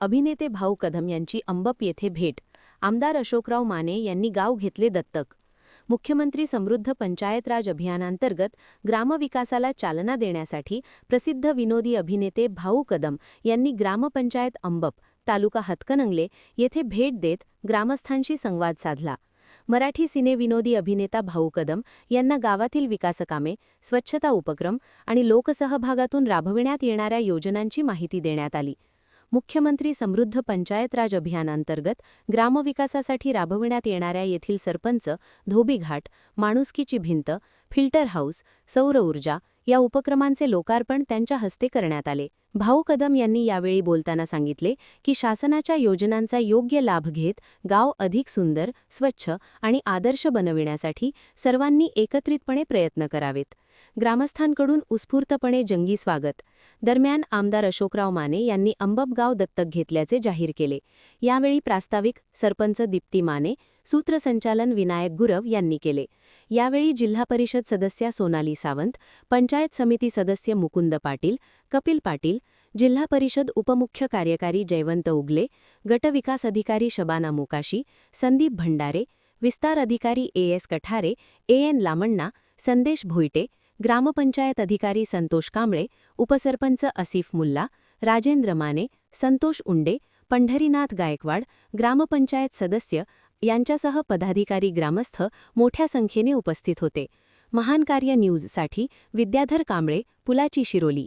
अभिनेते भाऊ कदम यांची अंबप येथे भेट. आमदार अशोकराव माने यांनी गाव घेतले दत्तक. मुख्यमंत्री समृद्ध पंचायत राज अभियानांतर्गत ग्रामविकासाला चालना देण्यासाठी प्रसिद्ध विनोदी अभिनेते भाऊ कदम यांनी ग्रामपंचायत अंबप, तालुका हातकणंगले येथे भेट देत ग्रामस्थांशी संवाद साधला. मराठी सिनेविनोदी अभिनेता भाऊ कदम यांना गावातील विकासकामे, स्वच्छता उपक्रम आणि लोकसहभागातून राबविण्यात येणाऱ्या योजनांची माहिती देण्यात आली. मुख्यमंत्री समृद्ध पंचायत राज अभियानांतर्गत ग्रामविकासासाठी राबविण्यात येणाऱ्या येथील सरपंच, धोबीघाट, माणुसकीची भिंत, फिल्टर हाऊस, सौर ऊर्जा या उपक्रमांचे लोकार्पण त्यांच्या हस्ते करण्यात आले. भाऊ कदम यांनी यावेळी बोलताना सांगितले की शासनाच्या योजनांचा योग्य लाभ घेत गाव अधिक सुंदर, स्वच्छ आणि आदर्श बनविण्यासाठी सर्वांनी एकत्रितपणे प्रयत्न करावेत. ग्रामस्थांकडून उत्स्फूर्तपणे जंगी स्वागत. दरम्यान आमदार अशोकराव माने यांनी अंबप गाव दत्तक घेतल्याचे जाहीर केले. यावेळी प्रास्ताविक सरपंच दीप्ती माने, सूत्रसंचालन विनायक गुरव यांनी केले. यावेळी जिल्हा परिषद सदस्या सोनाली सावंत, पंचायत समिती सदस्य मुकुंद पाटील, कपिल पाटील, जिल्हा परिषद उपमुख्य कार्यकारी जयवंत उगले, गटविकास अधिकारी शबाना मोकाशी, संदीप भंडारे, विस्तार अधिकारी एस कठारे, एन लामण्णा, संदेश भोईटे, ग्रामपंचायत अधिकारी संतोष कांबळे, उपसरपंच आसिफ मुल्ला, राजेंद्र माने, संतोष उंडे, पंढरीनाथ गायकवाड, ग्रामपंचायत सदस्य यांच्यासह पदाधिकारी, ग्रामस्थ मोठ्या संख्येने उपस्थित होते. महान कार्य न्यूजसाठी विद्याधर कांबळे, पुलाची शिरोली.